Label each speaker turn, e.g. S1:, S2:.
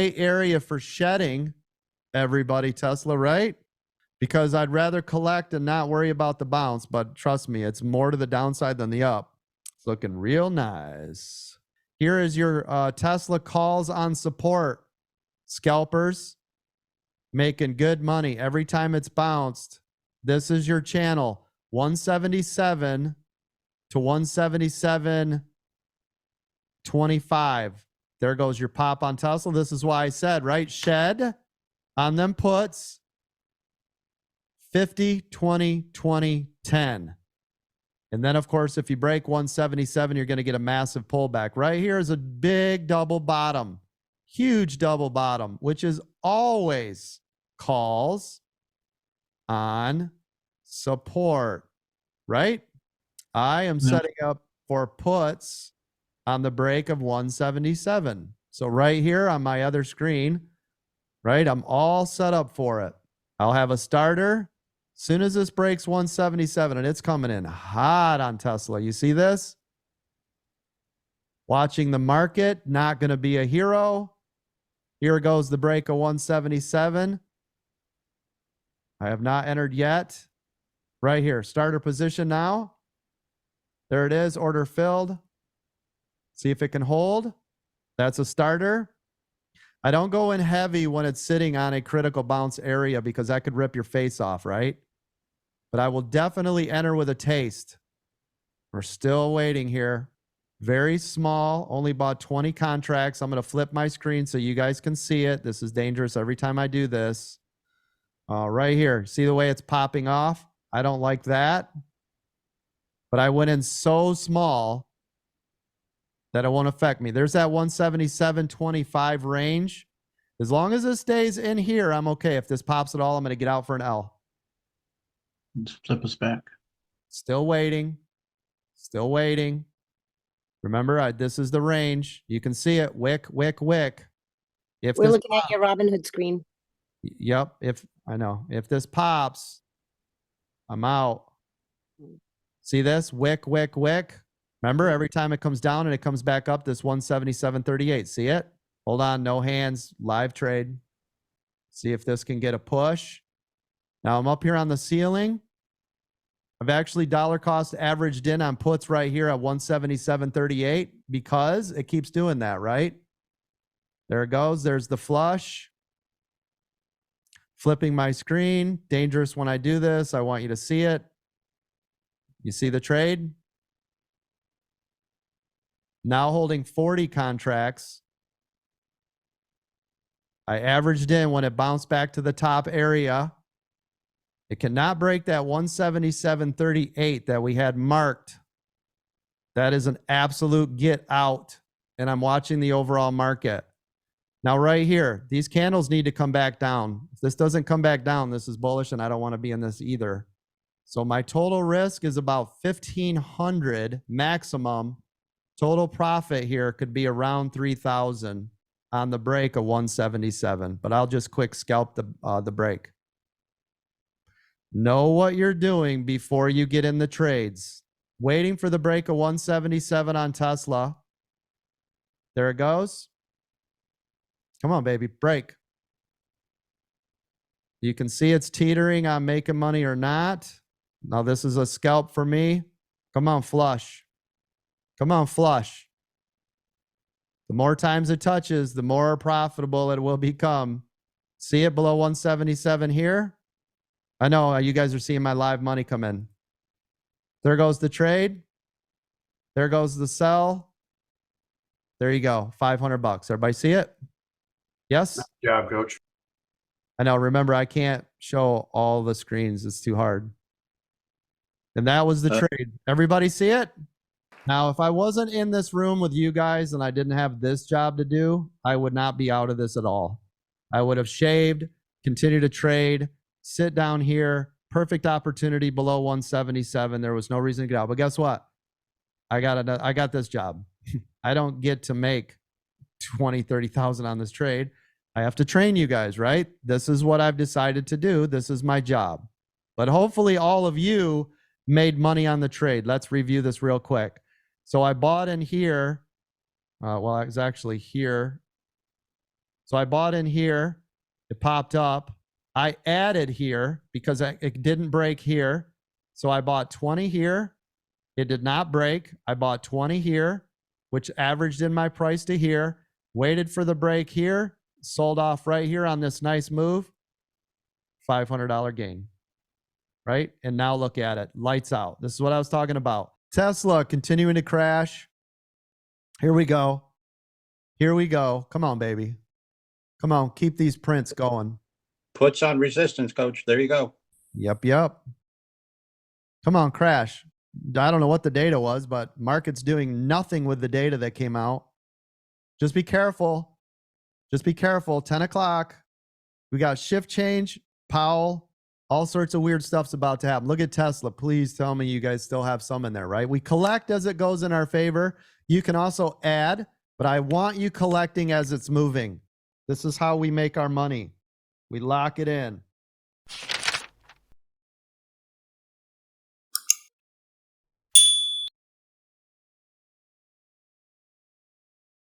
S1: great area for shedding, everybody, Tesla, right? Because I'd rather collect and not worry about the bounce, but trust me, it's more to the downside than the up. It's looking real nice. Here is your Tesla calls on support. Scalpers making good money every time it's bounced. This is your channel, 177 to 177.25. There goes your pop on Tesla. This is why I said, right? Shed on them puts 50, 20, 20, 10. And then, of course, if you break 177, you're going to get a massive pullback. Right here is a big double bottom, huge double bottom, which is always calls on support, right? I am setting up for puts on the break of 177. So right here on my other screen, right, I'm all set up for it. I'll have a starter. Soon as this breaks 177, and it's coming in hot on Tesla. You see this? Watching the market, not going to be a hero. Here goes the break of 177. I have not entered yet. Right here, starter position now. There it is, order filled. See if it can hold. That's a starter. I don't go in heavy when it's sitting on a critical bounce area because that could rip your face off, right? But I will definitely enter with a taste. We're still waiting here. Very small, only bought 20 contracts. I'm going to flip my screen so you guys can see it. This is dangerous every time I do this. Right here, see the way it's popping off? I don't like that. But I went in so small that it won't affect me. There's that 177.25 range. As long as it stays in here, I'm okay. If this pops at all, I'm going to get out for an L.
S2: Just flip us back.
S1: Still waiting. Still waiting. Remember, this is the range. You can see it. Wick, wick, wick. If
S3: we're looking at your Robinhood screen.
S1: Yep. I know. If this pops, I'm out. See this? Wick, wick, wick. Remember, every time it comes down and it comes back up, this 177.38. See it? Hold on. No hands. Live trade. See if this can get a push. Now I'm up here on the ceiling. I've actually dollar cost averaged in on puts right here at 177.38 because it keeps doing that, right? There it goes. There's the flush. Flipping my screen. Dangerous when I do this. I want you to see it. You see the trade? Now holding 40 contracts. I averaged in when it bounced back to the top area. It cannot break that 177.38 that we had marked. That is an absolute get out. And I'm watching the overall market. Now right here, these candles need to come back down. If this doesn't come back down, this is bullish and I don't want to be in this either. So my total risk is about 1,500 maximum. Total profit here could be around 3,000 on the break of 177. But I'll just quick scalp the break. Know what you're doing before you get in the trades. Waiting for the break of 177 on Tesla. There it goes. Come on, baby, break. You can see it's teetering on making money or not. Now this is a scalp for me. Come on, flush. Come on, flush. The more times it touches, the more profitable it will become. See it below 177 here? I know you guys are seeing my live money come in. There goes the trade. There goes the sell. There you go. 500 bucks. Everybody see it? Yes?
S4: Good job, coach.
S1: I know. Remember, I can't show all the screens. It's too hard. And that was the trade. Everybody see it? Now, if I wasn't in this room with you guys and I didn't have this job to do, I would not be out of this at all. I would have shaved, continue to trade, sit down here, perfect opportunity below 177. There was no reason to get out. But guess what? I got this job. I don't get to make 20, 30,000 on this trade. I have to train you guys, right? This is what I've decided to do. This is my job. But hopefully all of you made money on the trade. Let's review this real quick. So I bought in here. Well, I was actually here. So I bought in here. It popped up. I added here because it didn't break here. So I bought 20 here. It did not break. I bought 20 here, which averaged in my price to here. Waited for the break here. Sold off right here on this nice move. $500 gain. Right? And now look at it. Lights out. This is what I was talking about. Tesla continuing to crash. Here we go. Here we go. Come on, baby. Come on. Keep these prints going.
S3: Puts on resistance, coach. There you go.
S1: Yep. Come on, crash. I don't know what the data was, but market's doing nothing with the data that came out. Just be careful. Just be careful. 10 o'clock. We got shift change, Powell, all sorts of weird stuff's about to happen. Look at Tesla. Please tell me you guys still have some in there, right? We collect as it goes in our favor. You can also add, but I want you collecting as it's moving. This is how we make our money. We lock it in.